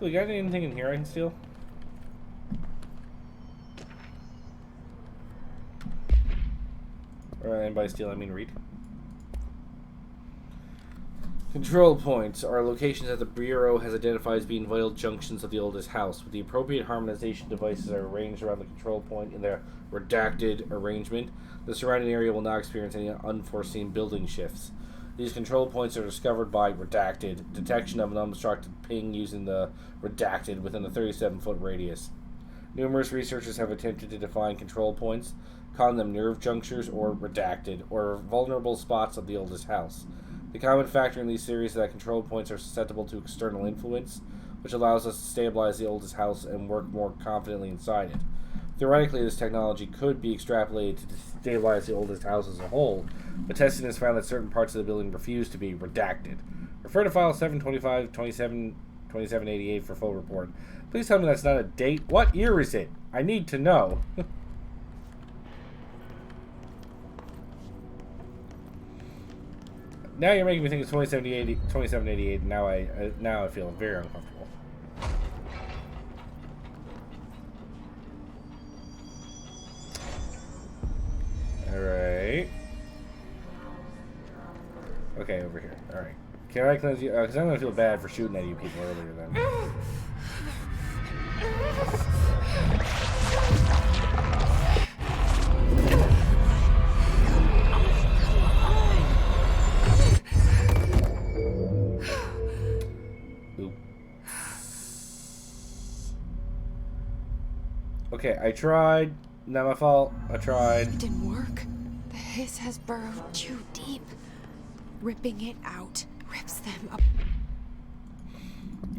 We got anything in here I can steal? Or anybody steal, I mean read. Control points are locations that the Bureau has identified as being vital junctions of the oldest house. With the appropriate harmonization devices are arranged around the control point in their redacted arrangement, the surrounding area will not experience any unforeseen building shifts. These control points are discovered by redacted detection of an unobstructed ping using the redacted within a 37-foot radius. Numerous researchers have attempted to define control points, calling them nerve junctures or redacted, or vulnerable spots of the oldest house. The common factor in these theories is that control points are susceptible to external influence, which allows us to stabilize the oldest house and work more confidently inside it. Theoretically, this technology could be extrapolated to stabilize the oldest house as a whole, but testing has found that certain parts of the building refuse to be redacted. Refer to file 725-27-2788 for full report. Please tell me that's not a date. What year is it? I need to know. Now you're making me think it's 2788, and now I feel very uncomfortable. Alright. Okay, over here. Alright. Can I cleanse you? Because I'm going to feel bad for shooting at you people earlier then. Okay, I tried. Not my fault. I tried. It didn't work. The hiss has burrowed too deep. Ripping it out rips them up.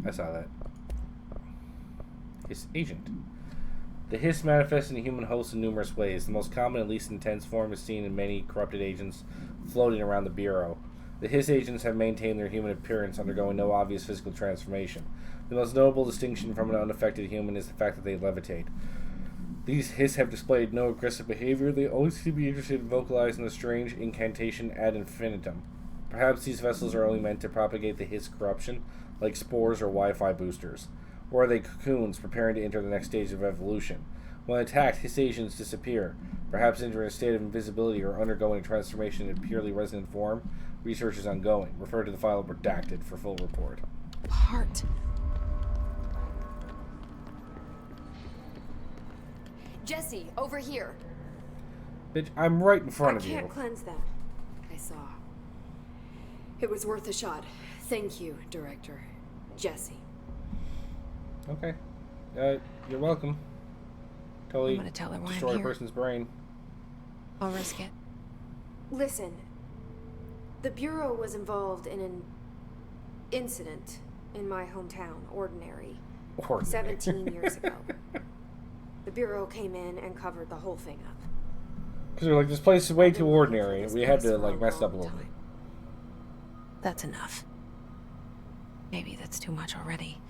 I saw that. Hiss agent. The hiss manifests in the human host in numerous ways. The most common and least intense form is seen in many corrupted agents floating around the Bureau. The hiss agents have maintained their human appearance, undergoing no obvious physical transformation. The most notable distinction from an unaffected human is the fact that they levitate. These hiss have displayed no aggressive behavior. They always seem to be interested in vocalizing the strange incantation ad infinitum. Perhaps these vessels are only meant to propagate the hiss corruption, like spores or Wi-Fi boosters. Or are they cocoons preparing to enter the next stage of evolution? When attacked, hiss agents disappear, perhaps entering a state of invisibility or undergoing a transformation in purely resonant form. Research is ongoing. Refer to the file redacted for full report. Heart. Jesse, over here. Bitch, I'm right in front of you. I can't cleanse them. I saw. It was worth a shot. Thank you, Director. Jesse. Okay. You're welcome. Totally I'm gonna tell her why destroy I'm a here. person's brain. I'll risk it. Listen. The Bureau was involved in an incident in my hometown, Ordinary. 17 years ago. The Bureau came in and covered the whole thing up. Because we're like, this place is way too ordinary. We had to, like, mess it up a little bit. That's enough. Maybe that's too much already.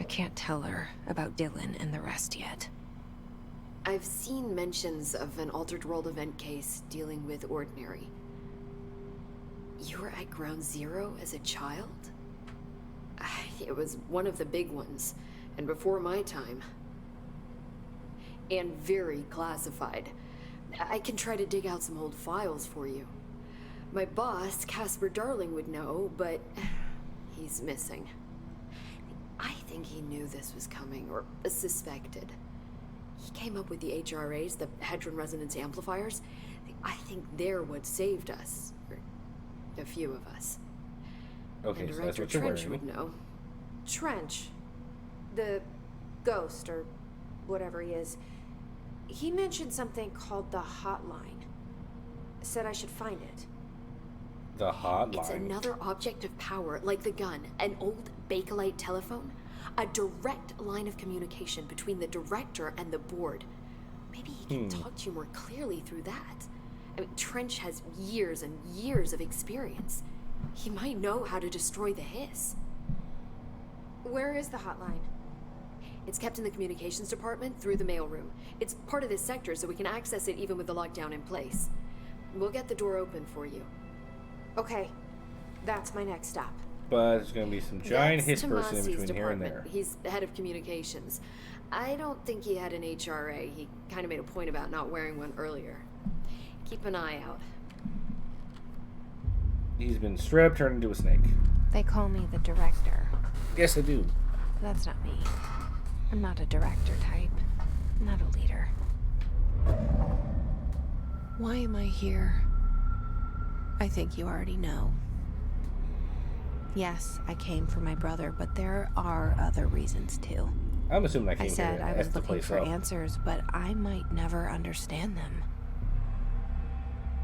I can't tell her about Dylan and the rest yet. I've seen mentions of an Altered World event case dealing with Ordinary. You were at Ground Zero as a child? It was one of the big ones, and before my time. And very classified. I can try to dig out some old files for you. My boss, Casper Darling, would know, but he's missing. I think he knew this was coming, or suspected. He came up with the HRAs, the Hadron Resonance Amplifiers. I think they're what saved us. Or a few of us. Okay, and so that's Director what you're Trench wearing. would know. Trench. The ghost, or whatever he is. He mentioned something called the hotline. Said I should find it. The hotline. It's another object of power, like the gun, an old Bakelite telephone. A direct line of communication between the director and the board. Maybe he can talk to you more clearly through that. I mean, Trench has years and years of experience. He might know how to destroy the hiss. Where is the hotline? It's kept in the communications department through the mailroom. It's part of this sector, so we can access it even with the lockdown in place. We'll get the door open for you. Okay, that's my next stop. but there's going to be some giant That's hiss person in Tomasi's between here and department. there. He's the head of communications. I don't think he had an HRA. He kind of made a point about not wearing one earlier. Keep an eye out. He's been straight up turned into a snake. They call me the director. Yes, I do. But that's not me. I'm not a director type. I'm not a leader. Why am I here? I think you already know. Yes, I came for my brother, but there are other reasons too. I'm assuming I came I said here to I F was the looking place for up. answers, but I might never understand them.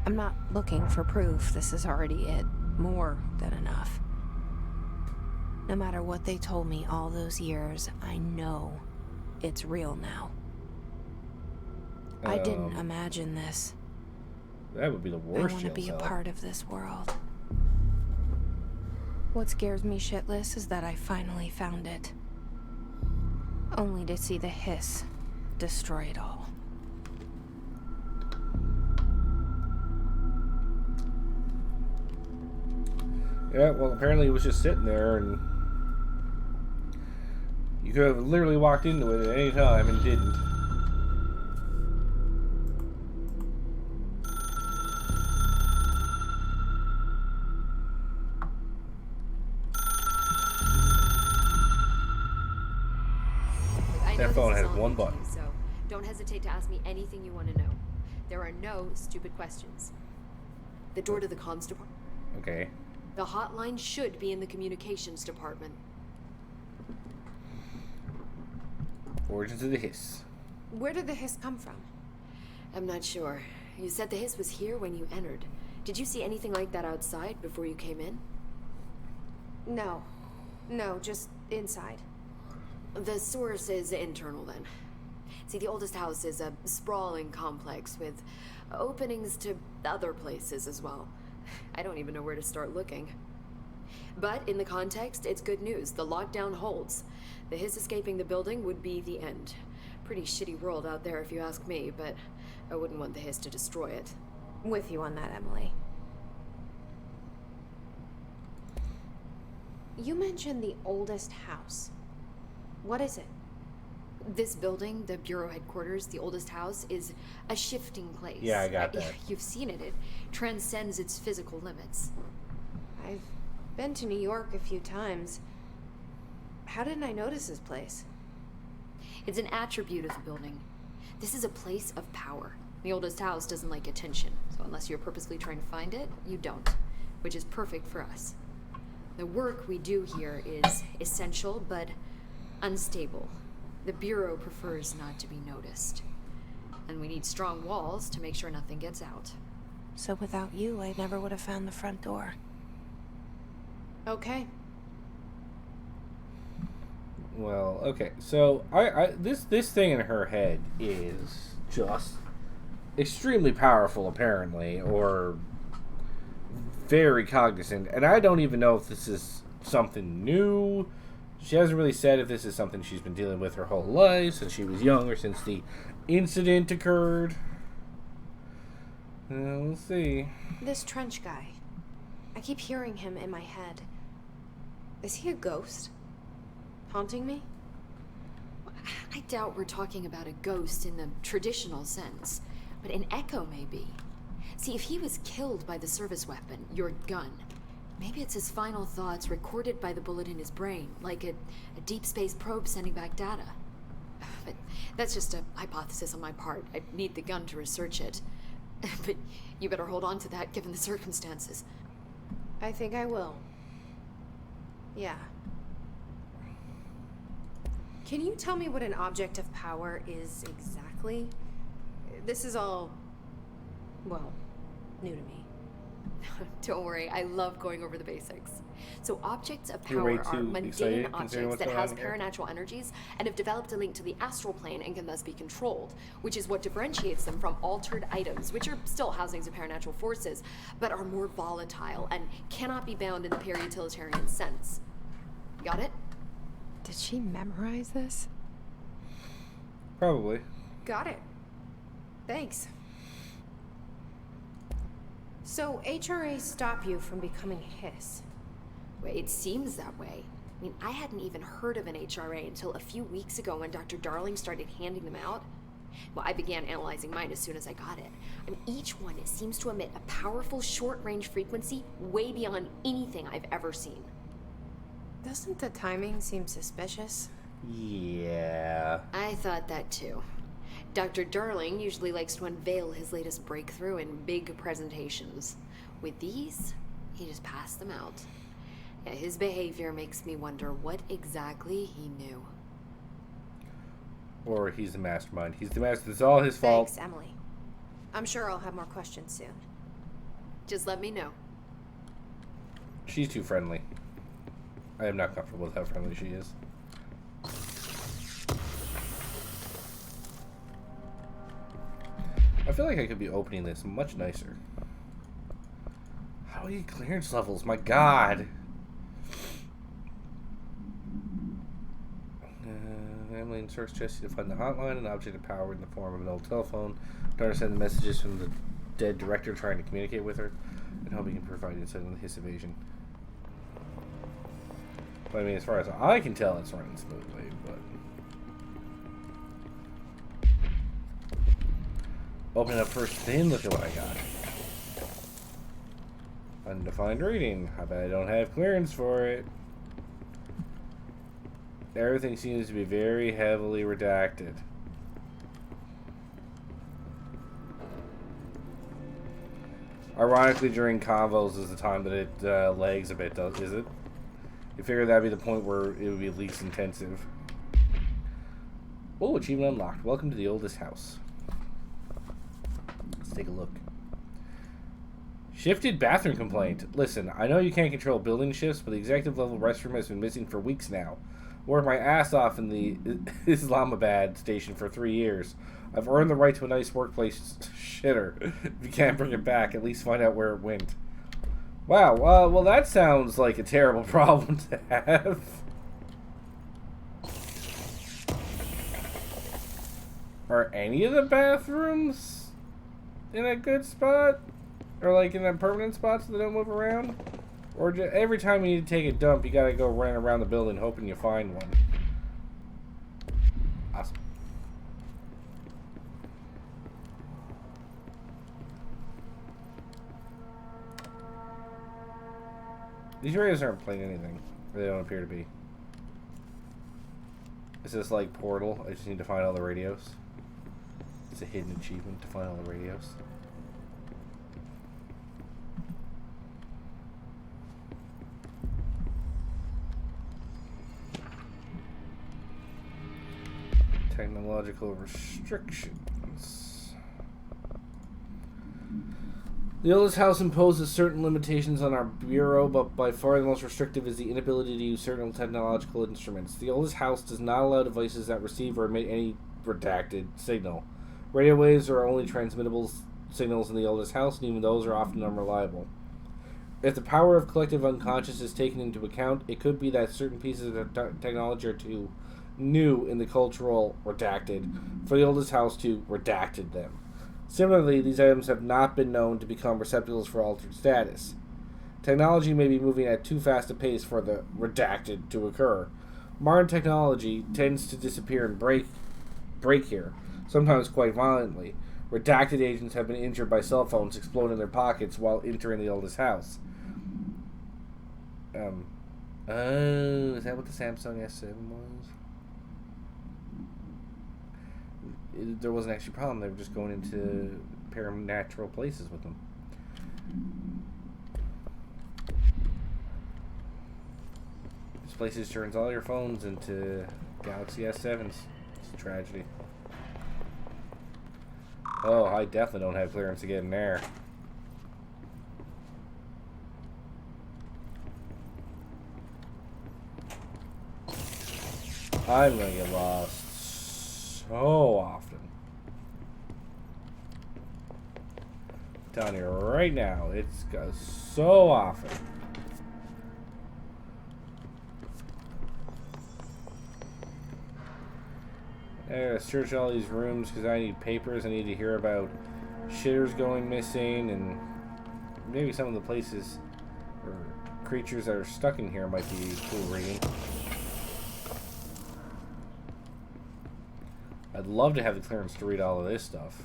I'm not looking for proof. This is already it. More than enough. No matter what they told me all those years, I know it's real now. I didn't imagine this. That would be the I worst want to jail be a cell. part of this world. What scares me shitless is that I finally found it. Only to see the hiss destroy it all. Yeah, well, apparently it was just sitting there, and you could have literally walked into it at any time and didn't. I know That phone this is has all one new to button. you, so don't hesitate to ask me anything you want to know. There are no stupid questions. The door to the comms department. Okay. The hotline should be in the communications department. Origins of the hiss. Where did the hiss come from? I'm not sure. You said the hiss was here when you entered. Did you see anything like that outside before you came in? No. No, just inside. The source is internal then. See, the oldest house is a sprawling complex with openings to other places as well. I don't even know where to start looking. But in the context, it's good news. The lockdown holds. The hiss escaping the building would be the end. Pretty shitty world out there if you ask me, but I wouldn't want the hiss to destroy it. With you on that, Emily. You mentioned the oldest house. What is it? This building, the Bureau headquarters, the oldest house, is a shifting place. Yeah, I got that. You've seen it. It transcends its physical limits. I've been to New York a few times. How didn't I notice this place? It's an attribute of the building. This is a place of power. The oldest house doesn't like attention, so unless you're purposely trying to find it, you don't, which is perfect for us. The work we do here is essential, but unstable. The Bureau prefers not to be noticed. And we need strong walls to make sure nothing gets out. So without you, I never would have found the front door. Okay. Well, okay. So this thing in her head is just extremely powerful, apparently, or very cognizant. And I don't even know if this is something new. She hasn't really said if this is something she's been dealing with her whole life, since she was young, or since the incident occurred. We'll see. This trench guy. I keep hearing him in my head. Is he a ghost? Haunting me? I doubt we're talking about a ghost in the traditional sense, but an echo maybe. See, if he was killed by the service weapon, your gun, maybe it's his final thoughts recorded by the bullet in his brain, like a deep space probe sending back data. But that's just a hypothesis on my part. I need the gun to research it. But you better hold on to that given the circumstances. I think I will. Yeah. Can you tell me what an object of power is exactly? This is all, well, new to me. Don't worry, I love going over the basics. So objects of You're way power are too mundane excited considering objects what's that going house on here. paranatural energies and have developed a link to the astral plane and can thus be controlled, which is what differentiates them from altered items, which are still housings of paranatural forces, but are more volatile and cannot be bound in the peri-utilitarian sense. Got it? Did she memorize this? Probably. Got it. Thanks. So HRA stop you from becoming Hiss. It seems that way. I mean, I hadn't even heard of an HRA until a few weeks ago when Dr. Darling started handing them out. Well, I began analyzing mine as soon as I got it. I mean, each one seems to emit a powerful short-range frequency way beyond anything I've ever seen. Doesn't the timing seem suspicious? Yeah. I thought that too. Dr. Darling usually likes to unveil his latest breakthrough in big presentations. With these, he just passed them out. Yeah, his behavior makes me wonder what exactly he knew. Or he's the mastermind. He's the master. It's all his fault. Thanks, Emily. I'm sure I'll have more questions soon. Just let me know. She's too friendly. I am not comfortable with how friendly she is. I feel like I could be opening this much nicer. How do I get clearance levels? My God. Emily instructs Jesse to find the hotline, an object of power in the form of an old telephone. Daughter sends messages from the dead director trying to communicate with her, and hope he can provide insight on his evasion. But I mean, as far as I can tell, it's running smoothly, but... Open it up first, then look at what I got. Undefined reading. I bet I don't have clearance for it. Everything seems to be very heavily redacted. Ironically, during convos is the time that it lags a bit, is it? You figure that'd be the point where it would be least intensive. Oh, achievement unlocked. Welcome to the oldest house. Let's take a look. Shifted bathroom complaint. Listen, I know you can't control building shifts, but the executive level restroom has been missing for weeks now. Worked my ass off in the Islamabad station for 3 years. I've earned the right to a nice workplace shitter. If you can't bring it back, at least find out where it went. Wow, well that sounds like a terrible problem to have. Are any of the bathrooms in a good spot? Or like in a permanent spot so they don't move around? Or just, every time you need to take a dump, you gotta go run around the building hoping you find one. Awesome. These radios aren't playing anything. They don't appear to be. Is this like Portal? I just need to find all the radios. It's a hidden achievement to find all the radios. Technological restrictions. The oldest house imposes certain limitations on our bureau, but by far the most restrictive is the inability to use certain technological instruments. The oldest house does not allow devices that receive or emit any redacted signal. Radio waves are only transmittable signals in the oldest house, and even those are often unreliable. If the power of collective unconscious is taken into account, it could be that certain pieces of technology are too new in the cultural redacted for the oldest house to redacted them. Similarly, these items have not been known to become receptacles for altered status. Technology may be moving at too fast a pace for the redacted to occur. Modern technology tends to disappear and break here, sometimes quite violently. Redacted agents have been injured by cell phones exploding in their pockets while entering the oldest house. Oh, is that what the Samsung S7 was? There wasn't actually a problem. They were just going into paranatural places with them. This place turns all your phones into Galaxy S7s. It's a tragedy. Oh, I definitely don't have clearance to get in there. I'm gonna get lost so often. Down here right now, it's goes so often. I gotta search all these rooms because I need papers. I need to hear about shitters going missing and maybe some of the places or creatures that are stuck in here might be cool reading. I'd love to have the clearance to read all of this stuff.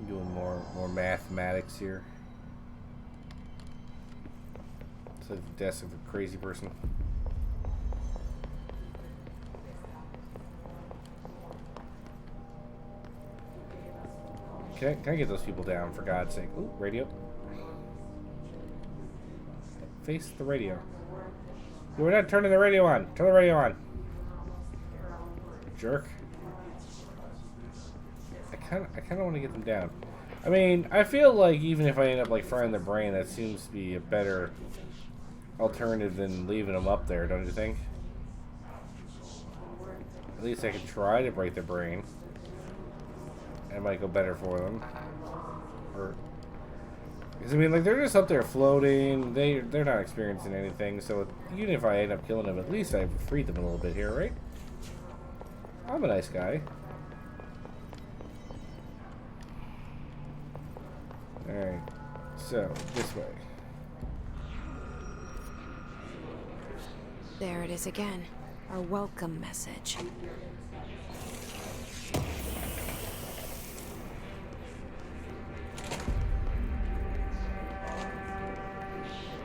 I'm doing more mathematics here. It's like the desk of a crazy person. Can I get those people down, for God's sake? Ooh, radio. Face the radio. We're not turning the radio on. Turn the radio on. Jerk. I kind of want to get them down. I mean, I feel like even if I end up like frying their brain, that seems to be a better alternative than leaving them up there, don't you think? At least I can try to break their brain. It might go better for them. Or, because I mean, like, they're just up there floating. They're not experiencing anything. So even if I end up killing them, at least I've freed them a little bit here, right? I'm a nice guy. All right. So this way. There it is again. Our welcome message.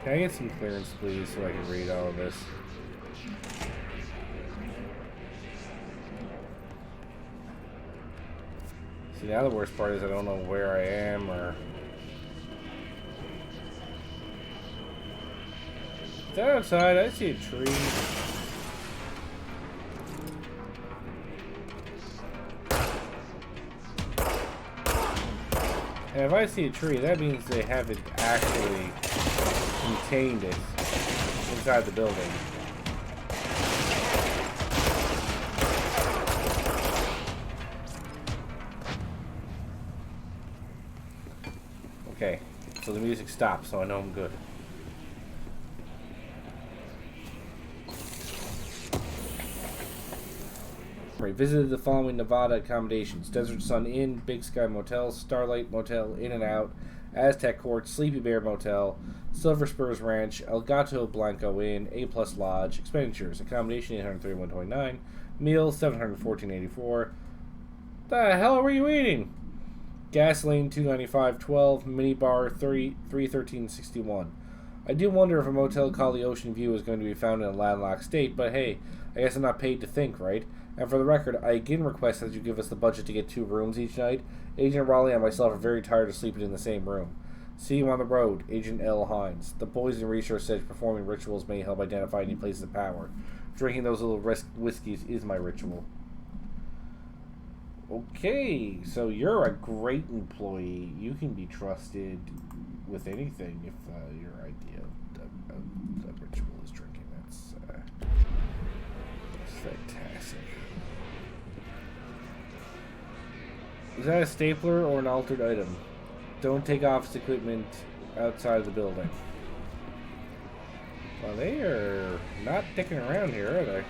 Can I get some clearance, please, so I can read all of this? See, now the worst part is I don't know where I am, or... Is that outside? I see a tree. And if I see a tree, that means they haven't actually contained it inside the building. Okay, so the music stops, so I know I'm good. Right, visited the following Nevada accommodations: Desert Sun Inn, Big Sky Motel, Starlight Motel, In and Out, Aztec Court, Sleepy Bear Motel, Silver Spurs Ranch, El Gato Blanco Inn, A Plus Lodge. Expenditures: accommodation $831.29, meals $714.84. The hell were you eating? Gasoline $295.12, minibar $313.61. I do wonder if a motel called the Ocean View is going to be found in a landlocked state, but hey, I guess I'm not paid to think, right? And for the record, I again request that you give us the budget to get 2 rooms each night. Agent Raleigh and myself are very tired of sleeping in the same room. See you on the road, Agent L. Hines. The Poison Research says performing rituals may help identify any places of power. Drinking those little whiskeys is my ritual. Okay, so you're a great employee. You can be trusted with anything if your idea of the ritual is drinking. That's fantastic. Is that a stapler or an altered item? Don't take office equipment outside of the building. Well, they are not dicking around here, are they?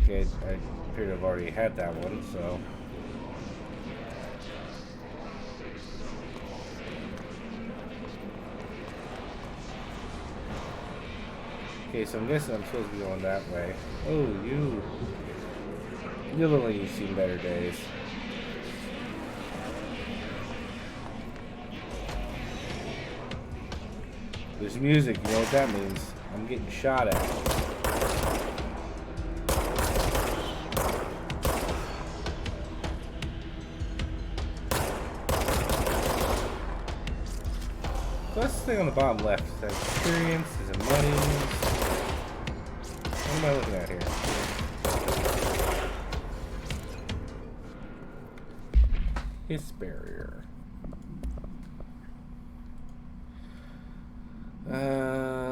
Okay, I appear to have already had that one, so... Okay, so I'm guessing I'm supposed to be going that way. Oh, you... You look like you've seen better days. There's music, you know what that means. I'm getting shot at. So that's the thing on the bottom left. Is that experience? Is it money? What am I looking at here? Hiss barrier.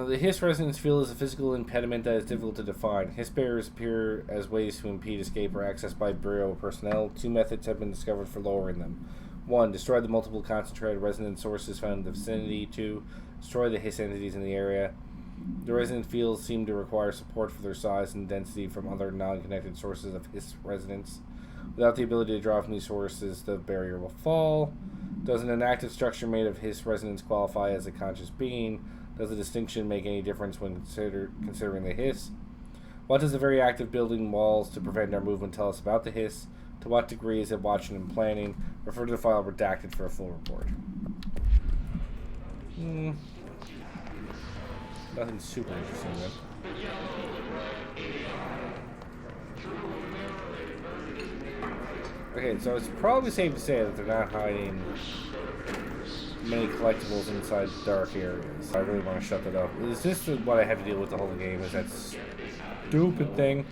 The hiss resonance field is a physical impediment that is difficult to define. Hiss barriers appear as ways to impede escape or access by Bureau personnel. 2 methods have been discovered for lowering them. 1. Destroy the multiple concentrated resonance sources found in the vicinity. 2. Destroy the hiss entities in the area. The resonant fields seem to require support for their size and density from other non-connected sources of hiss resonance. Without the ability to draw from these sources, the barrier will fall. Does an inactive structure made of hiss resonance qualify as a conscious being? Does the distinction make any difference when considering the hiss? What does the very active building walls to prevent our movement tell us about the hiss? To what degree is it watching and planning? Refer to the file redacted for a full report. Nothing super interesting then. Okay, so it's probably safe to say that they're not hiding many collectibles inside dark areas. I really want to shut that up. Is this what I have to deal with the whole game? Is that stupid thing?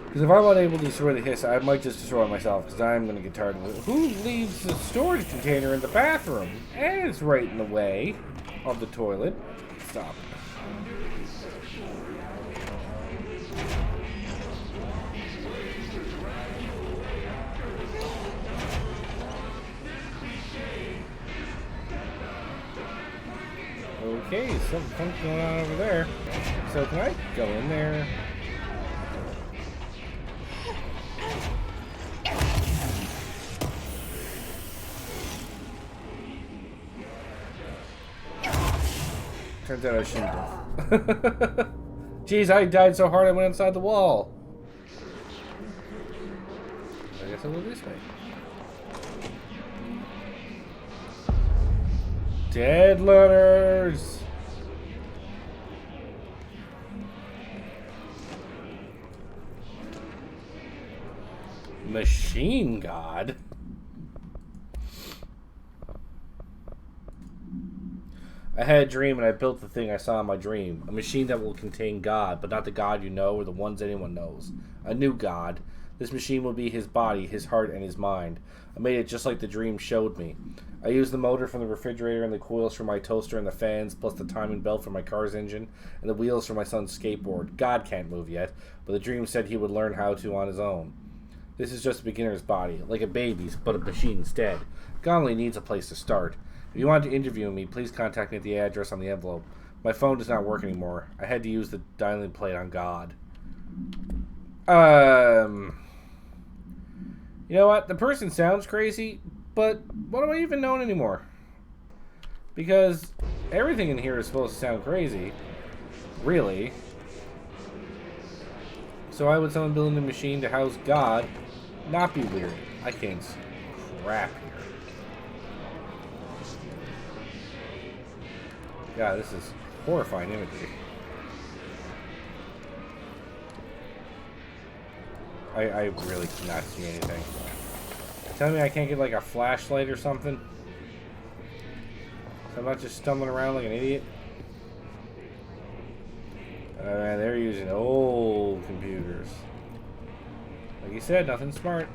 Because if I'm unable to destroy the hiss, I might just destroy it myself, because I'm going to get tired of it. Who leaves the storage container in the bathroom? And it's right in the way of the toilet. Stop. Okay, something funky going on over there. So can I go in there? Turns out I shouldn't have. Jeez, I died so hard I went inside the wall. I guess I'll go this way. Dead letters! Machine God? I had a dream and I built the thing I saw in my dream. A machine that will contain God, but not the God you know or the ones anyone knows. A new God. This machine will be his body, his heart, and his mind. I made it just like the dream showed me. I used the motor from the refrigerator and the coils for my toaster and the fans, plus the timing belt for my car's engine, and the wheels for my son's skateboard. God can't move yet, but the dream said he would learn how to on his own. This is just a beginner's body, like a baby's, but a machine instead. God only needs a place to start. If you want to interview me, please contact me at the address on the envelope. My phone does not work anymore. I had to use the dialing plate on God. You know what? The person sounds crazy, but what do I even know anymore? Because everything in here is supposed to sound crazy. Really. So why would someone building a machine to house God not be weird? I can't crap here. Yeah, this is horrifying imagery. I really cannot see anything. Tell me I can't get like a flashlight or something? So I'm not just stumbling around like an idiot? They're using old computers. Like you said, nothing smart.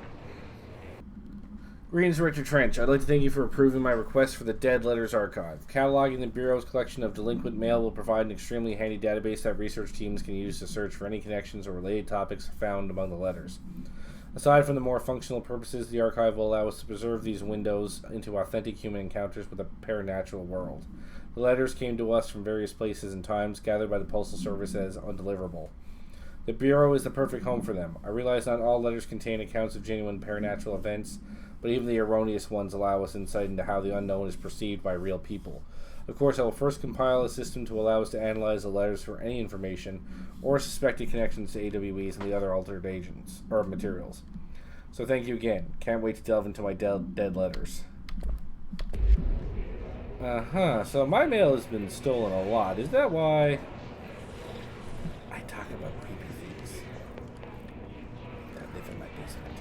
Greetings, Richard Trench. I'd like to thank you for approving my request for the Dead Letters Archive. Cataloging the Bureau's collection of delinquent mail will provide an extremely handy database that research teams can use to search for any connections or related topics found among the letters. Aside from the more functional purposes, the archive will allow us to preserve these windows into authentic human encounters with the paranatural world. The letters came to us from various places and times, gathered by the Postal Service as undeliverable. The Bureau is the perfect home for them. I realize not all letters contain accounts of genuine paranatural events, but even the erroneous ones allow us insight into how the unknown is perceived by real people. Of course, I will first compile a system to allow us to analyze the letters for any information or suspected connections to AWEs and the other altered agents or materials. So thank you again. Can't wait to delve into my dead letters. So my mail has been stolen a lot. Is that why I talk about creepy things that live in my basement?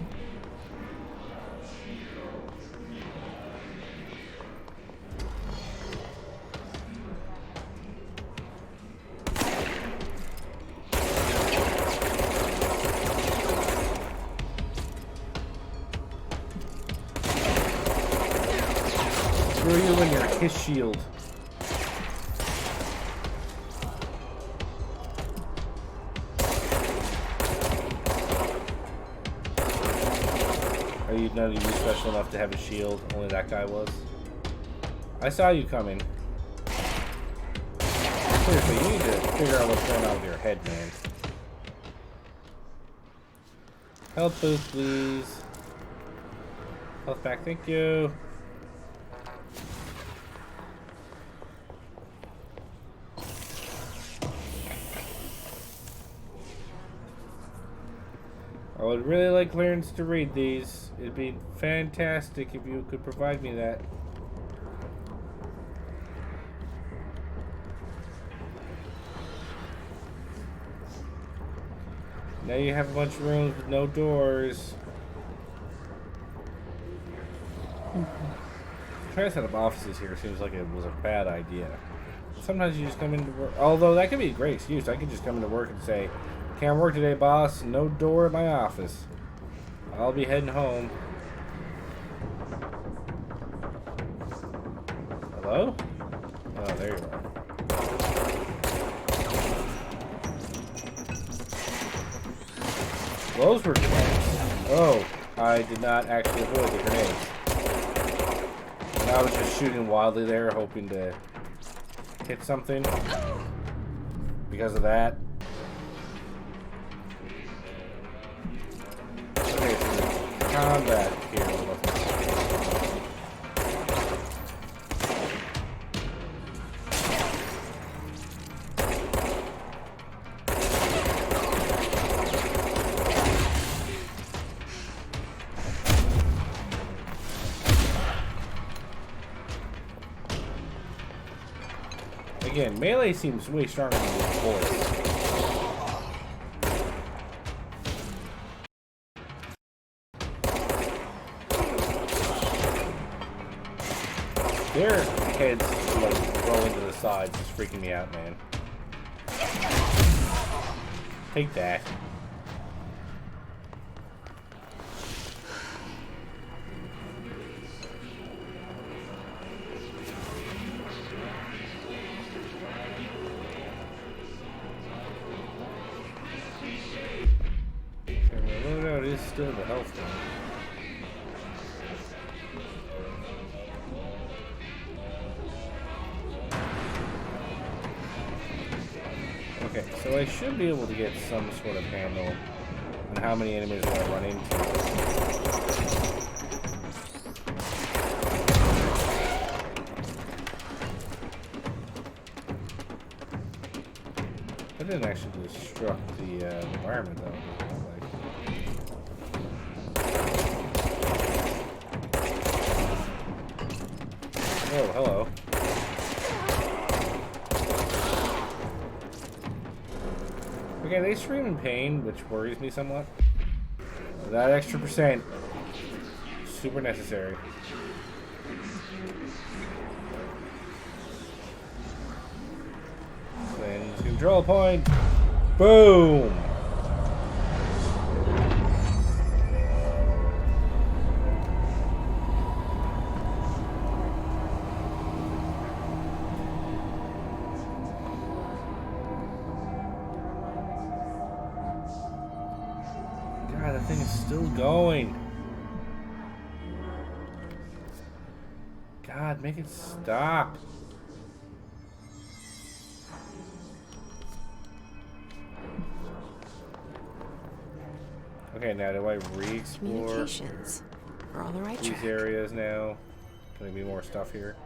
Screw you and your kiss shield. Are you none of you special enough to have a shield? Only that guy was. I saw you coming. Seriously, you need to figure out what's going on with your head, man. Health boost, please. Health back, thank you. I would really like Clarence to read these. It'd be fantastic if you could provide me that. Now you have a bunch of rooms with no doors. Trying to set up offices here seems like it was a bad idea. Sometimes you just come into work. Although that could be a great excuse. I could just come into work and say, "Can't work today, boss. No door at my office. I'll be heading home." Hello? Oh, there you are. Those were grenades. Oh, I did not actually avoid the grenades. And I was just shooting wildly there, hoping to hit something. Because of that. Okay, so combat here. Again, melee seems way stronger than before. Their heads like rolling to the sides is freaking me out, man. Take that. Loadout is still the health one. Okay, so I should be able to get some sort of handle on how many enemies I run into. I didn't actually destruct the environment though. Oh, hello. Okay, they scream in pain, which worries me somewhat. That extra percent, super necessary. Then control point. Boom. God, that thing is still going. God, make it stop. Okay, now do I re-explore Communications. We're on the right these track. areas now? Can there be more stuff here?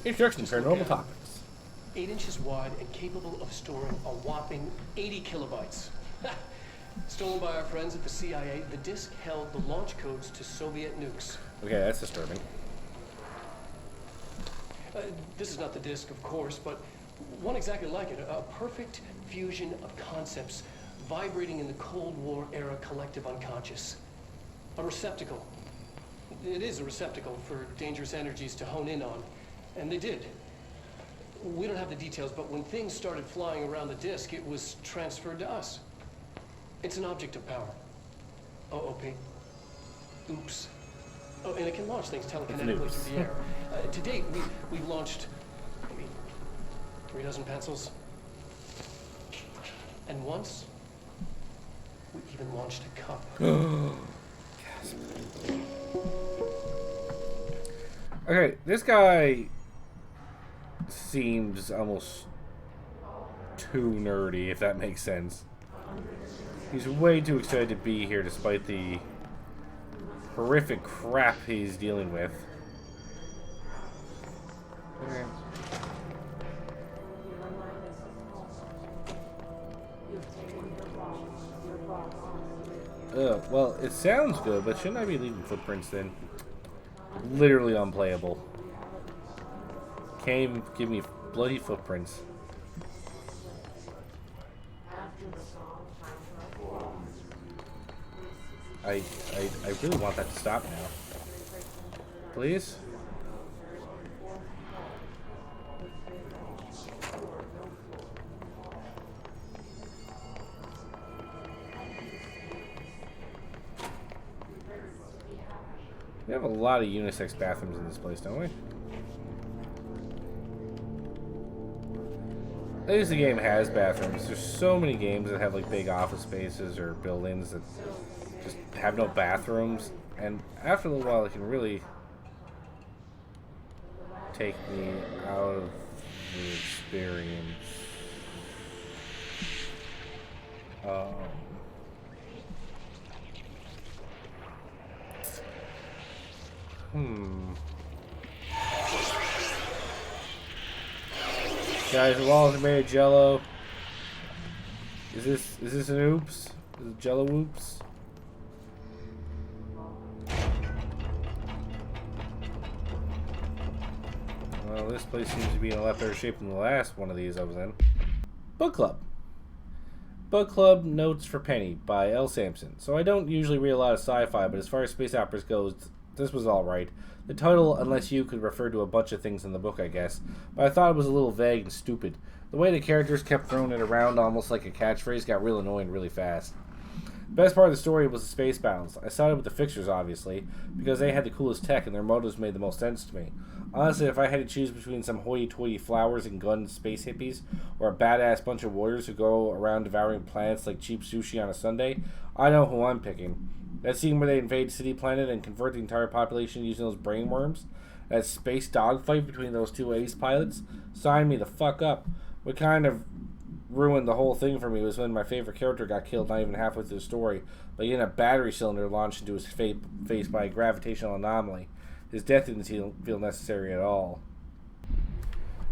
Introduction to paranormal topics. 8 inches wide and capable of storing a whopping 80 kilobytes. Stolen by our friends at the CIA, the disk held the launch codes to Soviet nukes. Okay, that's disturbing. This is not the disk, of course, but one exactly like it. A perfect fusion of concepts vibrating in the Cold War era collective unconscious. A receptacle. It is a receptacle for dangerous energies to hone in on. And they did. We don't have the details, but when things started flying around the disk, it was transferred to us. It's an object of power. OP. Oops. Oh, and it can launch things telekinetically through the air. To date, we've launched maybe 3 dozen pencils. And once, we even launched a cup. Okay, this guy seems almost too nerdy, if that makes sense. He's way too excited to be here despite the horrific crap he's dealing with. Okay. Well, it sounds good, but shouldn't I be leaving footprints then? Literally unplayable. Can't even give me bloody footprints. I really want that to stop now. Please? We have a lot of unisex bathrooms in this place, don't we? At least the game has bathrooms. There's so many games that have like big office spaces or buildings that just have no bathrooms, and after a little while it can really take me out of the experience. Guys, the walls are made of Jello. Is this an oops? Is it Jello oops? Well, this place seems to be in a lot better shape than the last one of these I was in. Book Club. Book Club Notes for Penny by L. Sampson. So I don't usually read a lot of sci-fi, but as far as space operas goes, this was alright. The title, Unless You, could refer to a bunch of things in the book, I guess, but I thought it was a little vague and stupid. The way the characters kept throwing it around almost like a catchphrase got real annoying really fast. The best part of the story was the space battles. I sided with the fixers, obviously, because they had the coolest tech and their motives made the most sense to me. Honestly, if I had to choose between some hoity-toity flowers and gun space hippies, or a badass bunch of warriors who go around devouring planets like cheap sushi on a Sunday, I know who I'm picking. That scene where they invade City Planet and convert the entire population using those brain worms, that space dogfight between those two ace pilots, sign me the fuck up. What kind of ruined the whole thing for me was when my favorite character got killed not even halfway through the story by getting a battery cylinder launched into his face by a gravitational anomaly. His death didn't feel necessary at all.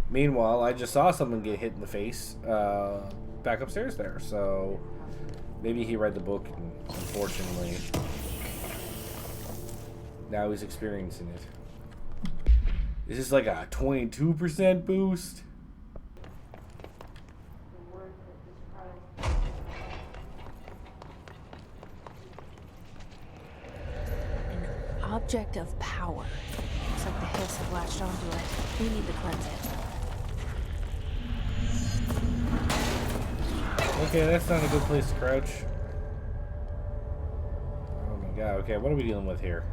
Meanwhile, I just saw someone get hit in the face back upstairs there, so maybe he read the book and unfortunately now he's experiencing it. Is this like a 22% boost? Object of power. Looks like the hills have latched onto it. We need to cleanse it. Okay, that's not a good place to crouch. Oh my god, okay, what are we dealing with here?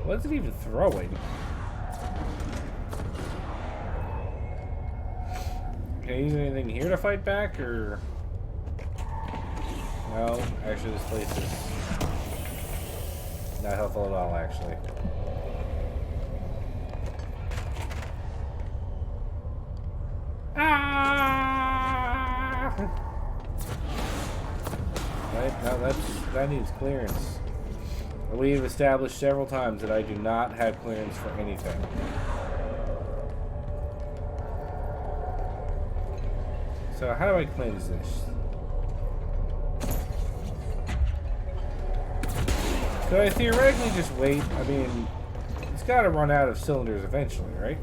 What is it even throwing? Can I use anything here to fight back, or... No, actually this place is not helpful at all, actually. Ah! Right, now that needs clearance. We've established several times that I do not have clearance for anything. So how do I cleanse this? Could I theoretically just wait? I mean, it's got to run out of cylinders eventually, right?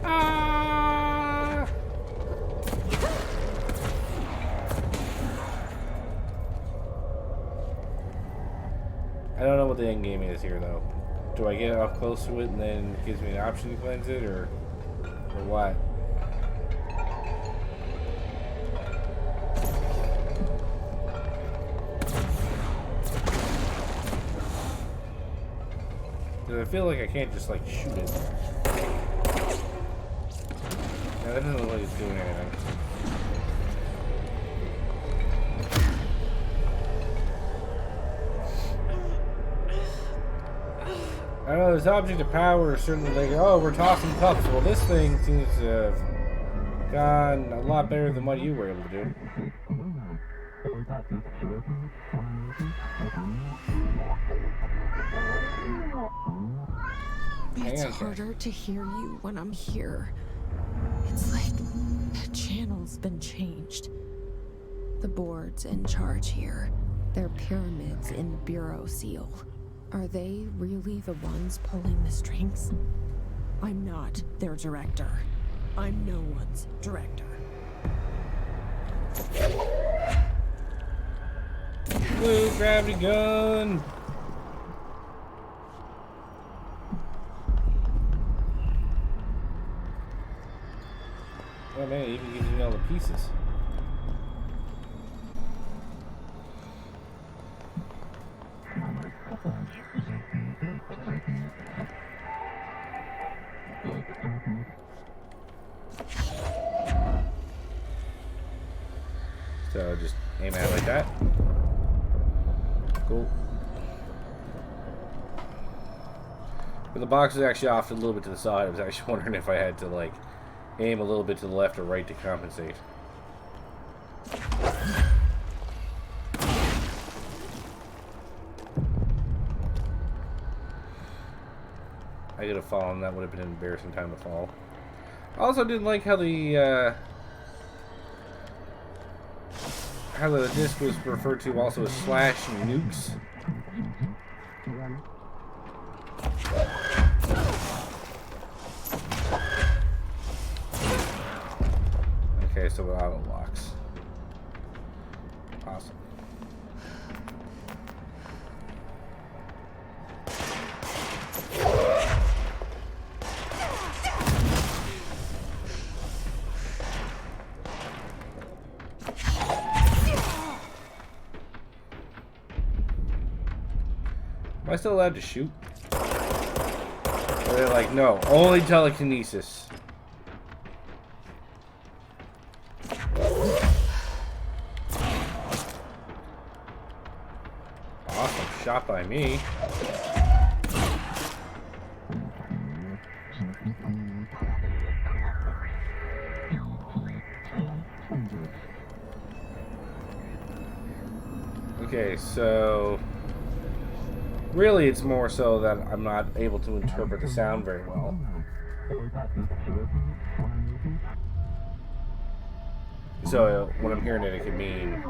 Ah! I don't know what the end game is here, though. Do I get up close to it and then it gives me an option to cleanse it, or what? I feel like I can't just like shoot it. Yeah, that doesn't look like it's doing anything. I know this object of power is certainly like, oh, we're tossing cups. Well, this thing seems to have Gone a lot better than what you were able to do. It's harder to hear you when I'm here. It's like the channel's been changed. The board's in charge here. They're pyramids in the Bureau seal. Are they really the ones pulling the strings? I'm not their director. I'm no one's director. Blue gravity gun! Oh man, it even gives me all the pieces. So just aim at it like that. Cool. But the box is actually off a little bit to the side. I was actually wondering if I had to like aim a little bit to the left or right to compensate. I could have fallen. That would have been an embarrassing time to fall. I also didn't like how the disc was referred to also as slash nukes. Okay, so it auto locks. Awesome. Am I still allowed to shoot? Or they're like, no, only telekinesis. Awesome shot by me. Okay, so really it's more so that I'm not able to interpret the sound very well. So when I'm hearing it, it could mean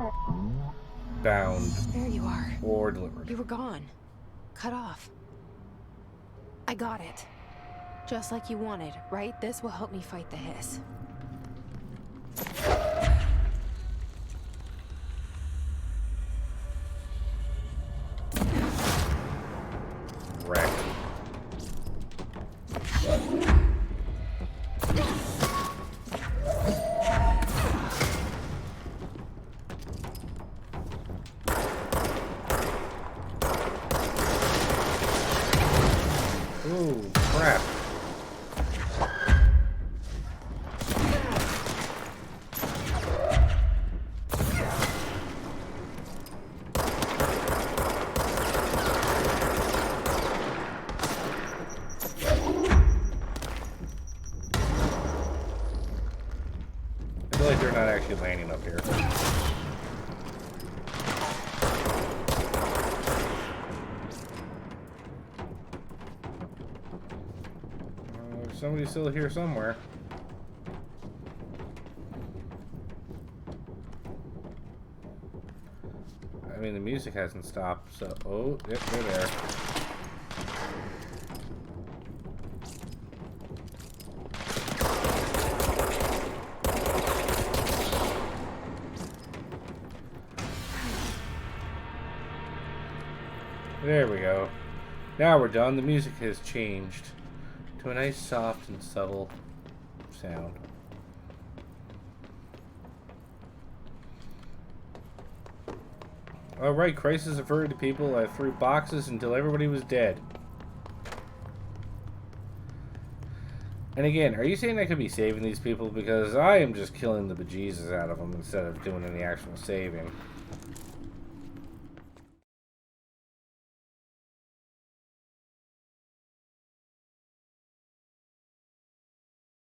bound. There you are. Or delivered. You were gone. Cut off. I got it. Just like you wanted, right? This will help me fight the hiss. Wrecked. Ooh, crap. I feel like they're not actually landing up here. Somebody's still here somewhere. I mean, the music hasn't stopped, so... Oh, yep, they're there. There we go. Now we're done. The music has changed to a nice, soft, and subtle sound. Alright, crisis averted to people. I threw boxes until everybody was dead. And again, are you saying I could be saving these people? Because I am just killing the bejesus out of them instead of doing any actual saving.